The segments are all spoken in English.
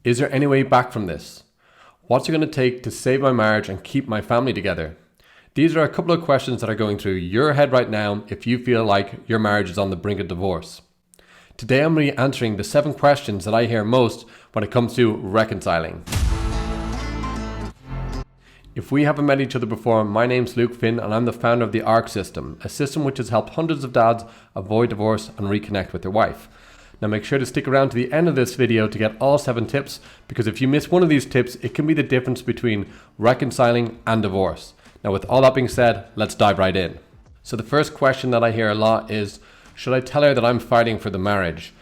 Is there any way back from this? What's it going to take to save my marriage and keep my family together? These are a couple of questions that are going through your head right now if you feel like your marriage is on the brink of divorce. Today I'm going to be answering the 7 questions that I hear most when it comes to reconciling. If we haven't met each other before, my name's Luke Finn and I'm the founder of the ARC system, a system which has helped hundreds of dads avoid divorce and reconnect with their wife. Now make sure to stick around to the end of this video to get all 7 tips, because if you miss one of these tips, it can be the difference between reconciling and divorce. Now with all that being said, let's dive right in. So the first question that I hear a lot is, should I tell her that I'm fighting for the marriage?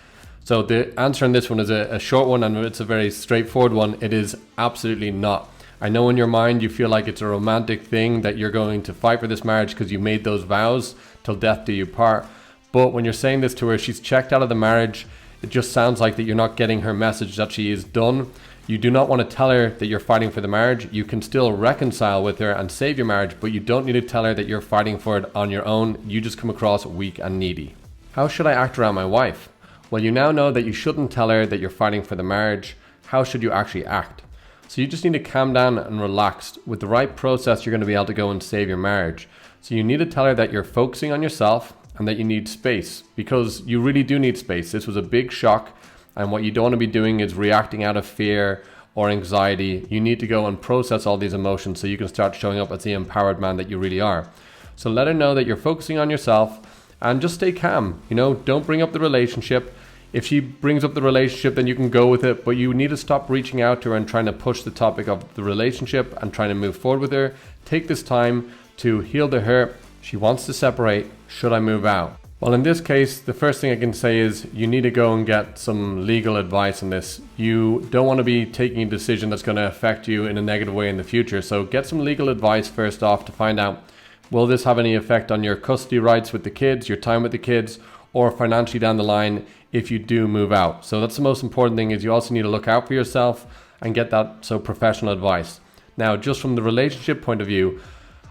So the answer on this one is a short one, and it's a very straightforward one. It is absolutely not. I know in your mind you feel like it's a romantic thing that you're going to fight for this marriage because you made those vows till death do you part. But when you're saying this to her, she's checked out of the marriage. It just sounds like that you're not getting her message that she is done. You do not want to tell her that you're fighting for the marriage. You can still reconcile with her and save your marriage, but you don't need to tell her that you're fighting for it on your own. You just come across weak and needy. How should I act around my wife? Well, you now know that you shouldn't tell her that you're fighting for the marriage. How should you actually act? So you just need to calm down and relax. With the right process, you're going to be able to go and save your marriage. So you need to tell her that you're focusing on yourself and that you need space, because you really do need space. This was a big shock, and what you don't want to be doing is reacting out of fear or anxiety. You need to go and process all these emotions so you can start showing up as the empowered man that you really are. So let her know that you're focusing on yourself and just stay calm. Don't bring up the relationship. If she brings up the relationship, then you can go with it, but you need to stop reaching out to her and trying to push the topic of the relationship and trying to move forward with her. Take this time to heal the hurt. She wants to separate. Should I move out? Well, in this case, the first thing I can say is you need to go and get some legal advice on this. You don't want to be taking a decision that's going to affect you in a negative way in the future. So get some legal advice first off to find out, will this have any effect on your custody rights with the kids, your time with the kids, or financially down the line if you do move out. So that's the most important thing, is you also need to look out for yourself and get that professional advice. Now, just from the relationship point of view,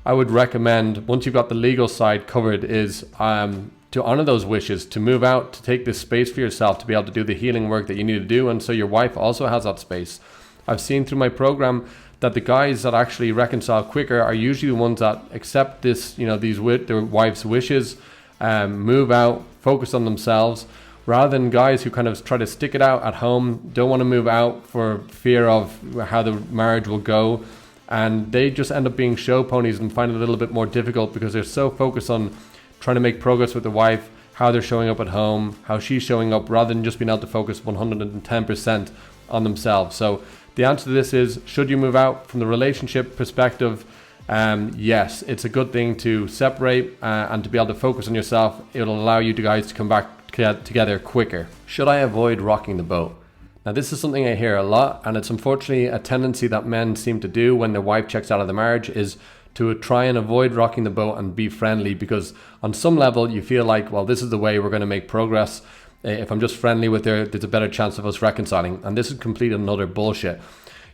I would recommend, once you've got the legal side covered, is to honor those wishes, to move out, to take this space for yourself, to be able to do the healing work that you need to do, and so your wife also has that space. I've seen through my program that the guys that actually reconcile quicker are usually the ones that accept this, their wife's wishes, move out, focus on themselves, rather than guys who kind of try to stick it out at home, don't want to move out for fear of how the marriage will go. And they just end up being show ponies and find it a little bit more difficult because they're so focused on trying to make progress with the wife, how they're showing up at home, how she's showing up, rather than just being able to focus 110% on themselves. So the answer to this is, should you move out? From the relationship perspective, yes, it's a good thing to separate and to be able to focus on yourself. It'll allow you guys to come back together quicker. Should I avoid rocking the boat? Now, this is something I hear a lot, and it's unfortunately a tendency that men seem to do when their wife checks out of the marriage, is to try and avoid rocking the boat and be friendly, because on some level you feel like, well, this is the way we're going to make progress. If I'm just friendly with her, there's a better chance of us reconciling. And this is complete and utter bullshit.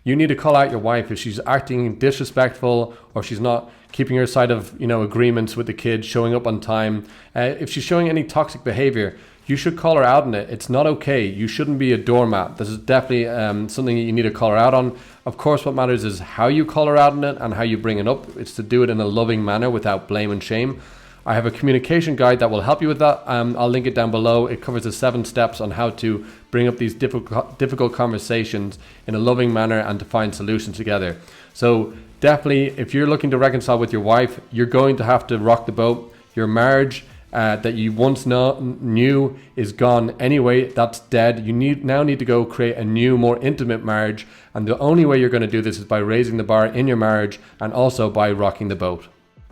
You need to call out your wife if she's acting disrespectful, or she's not keeping her side of agreements with the kids, showing up on time. If she's showing any toxic behavior, you should call her out on it. It's not okay. You shouldn't be a doormat. This is definitely something that you need to call her out on. Of course, what matters is how you call her out on it and how you bring it up. It's to do it in a loving manner without blame and shame. I have a communication guide that will help you with that. I'll link it down below. It covers the 7 steps on how to bring up these difficult conversations in a loving manner and to find solutions together. So definitely, if you're looking to reconcile with your wife, you're going to have to rock the boat. Your marriage that you once knew is gone anyway. That's dead. You now need to go create a new, more intimate marriage, and the only way you're going to do this is by raising the bar in your marriage and also by rocking the boat.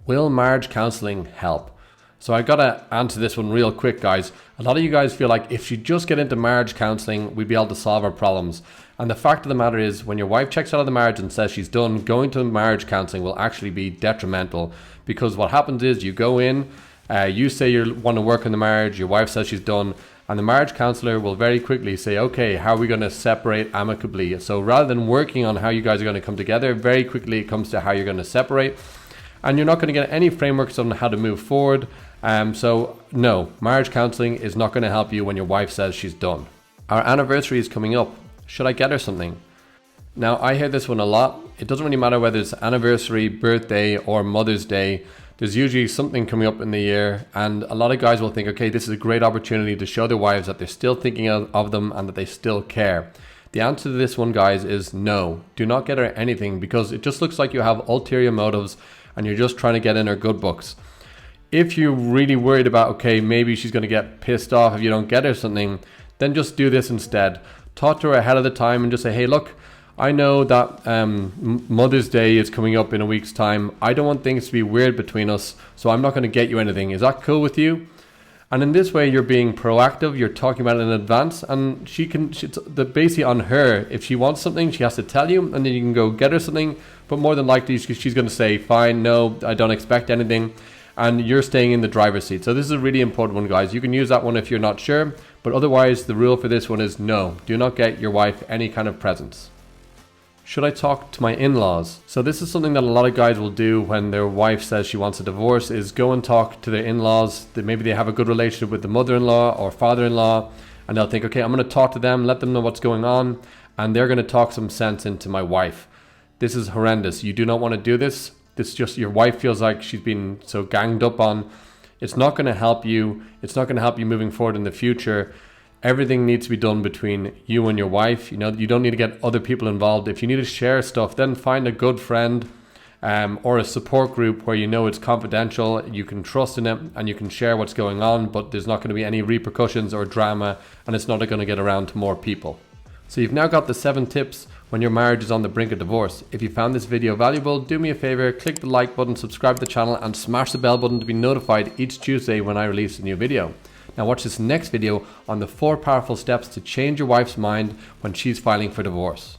Will marriage counseling help? So I gotta answer this one real quick, guys. A lot of you guys feel like if you just get into marriage counseling, we'd be able to solve our problems. And the fact of the matter is, when your wife checks out of the marriage and says she's done, going to marriage counseling will actually be detrimental, because what happens is you go in, you say you want to work on the marriage, your wife says she's done, and the marriage counselor will very quickly say, okay, how are we going to separate amicably? So rather than working on how you guys are going to come together, very quickly it comes to how you're going to separate, and you're not going to get any frameworks on how to move forward. So no, marriage counseling is not going to help you when your wife says she's done. Our anniversary is coming up. Should I get her something? Now, I hear this one a lot. It doesn't really matter whether it's anniversary, birthday, or Mother's Day. There's usually something coming up in the year, and a lot of guys will think, okay, this is a great opportunity to show their wives that they're still thinking of them and that they still care. The answer to this one, guys, is no. Do not get her anything, because it just looks like you have ulterior motives and you're just trying to get in her good books. If you're really worried about, okay, maybe she's going to get pissed off if you don't get her something, then just do this instead. Talk to her ahead of the time and just say, hey, look, I know that Mother's Day is coming up in a week's time. I don't want things to be weird between us, so I'm not going to get you anything. Is that cool with you? And in this way, you're being proactive. You're talking about it in advance, and it's basically on her. If she wants something, she has to tell you, and then you can go get her something. But more than likely, she's going to say, fine, no, I don't expect anything. And you're staying in the driver's seat. So this is a really important one, guys. You can use that one if you're not sure. But otherwise, the rule for this one is no. Do not get your wife any kind of presents. Should I talk to my in-laws? So this is something that a lot of guys will do when their wife says she wants a divorce, is go and talk to their in-laws. Maybe they have a good relationship with the mother-in-law or father-in-law, and they'll think, okay, I'm going to talk to them, let them know what's going on, and they're going to talk some sense into my wife. This is horrendous. You do not want to do this. This just, your wife feels like she's been so ganged up on. It's not going to help you. It's not going to help you moving forward in the future. Everything needs to be done between you and your wife. You know, you don't need to get other people involved. If you need to share stuff, then find a good friend or a support group where you know it's confidential, you can trust in it, and you can share what's going on, but there's not going to be any repercussions or drama, and it's not going to get around to more people. So you've now got the 7 tips when your marriage is on the brink of divorce. If you found this video valuable, do me a favor, click the like button, subscribe to the channel, and smash the bell button to be notified each Tuesday when I release a new video. Now watch this next video on the 4 powerful steps to change your wife's mind when she's filing for divorce.